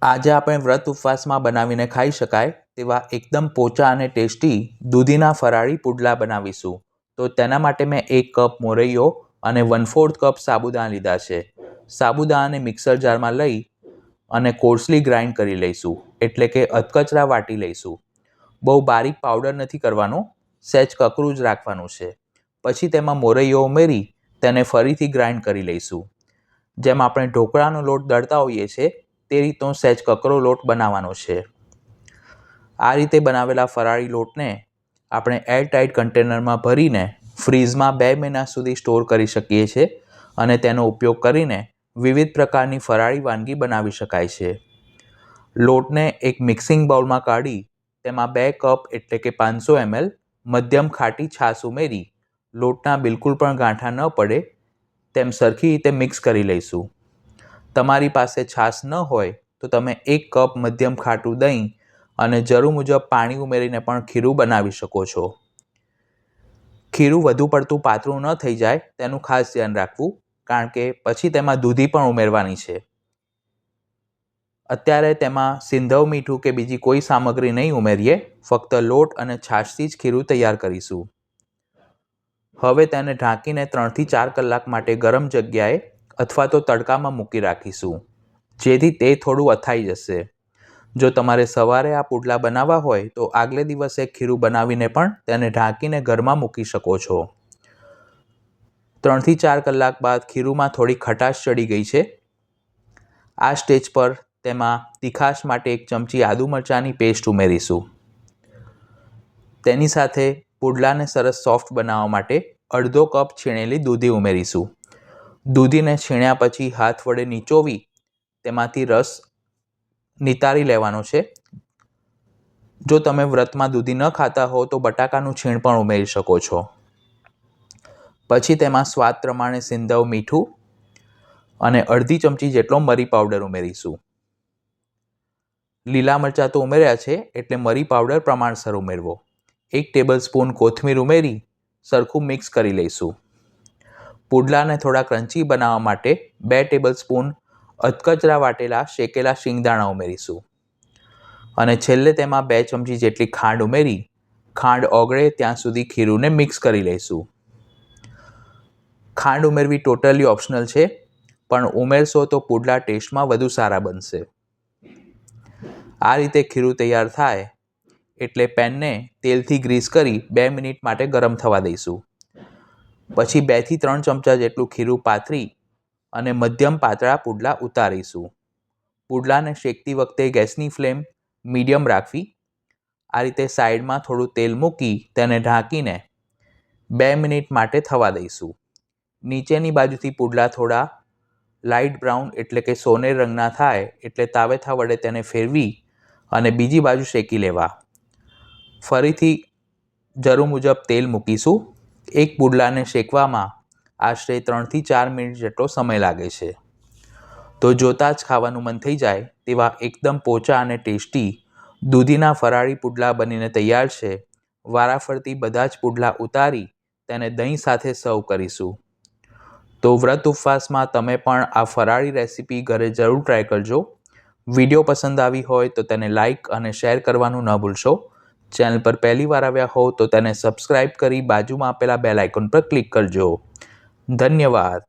આજે આપણે વ્રત ઉપવાસમાં બનાવીને ખાઈ શકાય તેવા એકદમ પોચા અને ટેસ્ટી દૂધીના ફરાળી પુડલા બનાવીશું. તો તેના માટે મેં 1 કપ મોરૈયો અને 1/4 કપ સાબુદાણા લીધા છે. સાબુદાણાને મિક્સર જારમાં લઈ અને કોર્સલી ગ્રાઇન્ડ કરી લઈશું, એટલે કે અધકચરા વાટી લઈશું. બહુ બારીક પાવડર નથી કરવાનો, સહેજ કકરું જ રાખવાનું છે. પછી તેમાં મોરૈયો ઉમેરી તેને ફરીથી ગ્રાઇન્ડ કરી લઈશું. જેમ આપણે ઢોકળાનો લોટ દળતા હોઈએ છીએ તે રીતનો સહેજ કકરો લોટ બનાવવાનો છે. આ રીતે બનાવેલા ફરાળી લોટને આપણે એરટાઇટ કન્ટેનરમાં ભરીને ફ્રીઝમાં 2 મહિના સુધી સ્ટોર કરી શકીએ છીએ અને તેનો ઉપયોગ કરીને વિવિધ પ્રકારની ફરાળી વાનગી બનાવી શકાય છે. લોટને એક મિક્સિંગ બાઉલમાં કાઢી તેમાં 2 કપ એટલે કે 500 ml મધ્યમ ખાટી છાશ ઉમેરી લોટના બિલકુલ પણ ગાંઠા ન પડે તેમ સરખી રીતે મિક્સ કરી લઈશું. તમારી પાસે છાશ ન હોય તો તમે 1 કપ મધ્યમ ખાટું દહીં અને જરૂર મુજબ પાણી ઉમેરીને પણ ખીરું બનાવી શકો છો. ખીરું વધુ પડતું પાતળું ન થઈ જાય તેનું ખાસ ધ્યાન રાખવું, કારણ કે પછી તેમાં દૂધી પણ ઉમેરવાની છે. અત્યારે તેમાં સિંધવ મીઠું કે બીજી કોઈ સામગ્રી નહીં ઉમેરીએ, ફક્ત લોટ અને છાશથી જ ખીરું તૈયાર કરીશું. હવે તેને ઢાંકીને 3 થી 4 કલાક માટે ગરમ જગ્યાએ અથવા તો તડકામાં મૂકી રાખીશું, જેથી તે થોડું અથાઈ જશે. જો તમારે સવારે આ પુડલા બનાવવા હોય તો આગલે દિવસે ખીરું બનાવીને પણ તેને ઢાંકીને ઘરમાં મૂકી શકો છો. 3 થી 4 કલાક બાદ ખીરુંમાં થોડી ખટાશ ચડી ગઈ છે. આ સ્ટેજ પર તેમાં તીખાશ માટે 1 ચમચી આદુ મરચાંની પેસ્ટ ઉમેરીશું. તેની સાથે પુડલાને સરસ સોફ્ટ બનાવવા માટે અડધો કપ છીણેલી દૂધી ઉમેરીશું. દૂધીને છીણ્યા પછી હાથ વડે નીચોવી તેમાંથી રસ નિતારી લેવાનો છે. જો તમે વ્રતમાં દૂધી ન ખાતા હો તો બટાકાનું છીણ પણ ઉમેરી શકો છો. પછી તેમાં સ્વાદ પ્રમાણે સિંધવ મીઠું અને અડધી ચમચી જેટલો મરી પાવડર ઉમેરીશું. લીલા મરચાં તો ઉમેર્યા છે એટલે મરી પાવડર પ્રમાણસર ઉમેરવો. 1 ટેબલસ્પૂન કોથમીર ઉમેરી સરખું મિક્સ કરી લઈશું. પુડલાને થોડા ક્રન્ચી બનાવવા માટે 2 ટેબલસ્પૂન અધકચરા વાટેલા શેકેલા શિંગદાણા ઉમેરીશું. અને છેલ્લે તેમાં 2 ચમચી જેટલી ખાંડ ઉમેરી ખાંડ ઓગળે ત્યાં સુધી ખીરુંને મિક્સ કરી લઈશું. ખાંડ ઉમેરવી ટોટલી ઓપ્શનલ છે, પણ ઉમેરશો તો પુડલા ટેસ્ટમાં વધુ સારા બનશે. આ રીતે ખીરું તૈયાર થાય એટલે પેનને તેલથી ગ્રીસ કરી 2 મિનિટ માટે ગરમ થવા દઈશું. પછી 2 થી 3 ચમચા જેટલું ખીરું પાથરી અને મધ્યમ પાતળા પુડલા ઉતારીશું. પુડલાને શેકતી વખતે ગેસની ફ્લેમ મીડિયમ રાખવી. આ રીતે સાઈડમાં થોડું તેલ મૂકી તેને ઢાંકીને 2 મિનિટ માટે થવા દઈશું. નીચેની બાજુથી પુડલા થોડા લાઇટ બ્રાઉન એટલે કે સોનેરી રંગના થાય એટલે તાવેથા વડે તેને ફેરવી અને બીજી બાજુ શેકી લેવા. ફરીથી જરૂર મુજબ તેલ મૂકીશું. એક પુડલાને શેકવામાં આશરે 3 થી 4 મિનિટ જેટલો સમય લાગે છે. તો જોતાં જ ખાવાનું મન થઈ જાય તેવા એકદમ પોચા અને ટેસ્ટી દૂધીના ફરાળી પુડલા બનીને તૈયાર છે. વારાફરતી બધા જ પુડલા ઉતારી તેને દહીં સાથે સર્વ કરીશું. તો વ્રત ઉપવાસમાં તમે પણ આ ફરાળી રેસીપી ઘરે જરૂર ટ્રાય કરજો. વિડીયો પસંદ આવી હોય તો તેને લાઇક અને શેર કરવાનું ન ભૂલશો. ચેનલ પર પહેલી વાર આવ્યા હો તો તેને સબસ્ક્રાઈબ કરી બાજુમાં આપેલા બેલ આઇકોન પર ક્લિક કરજો. ધન્યવાદ.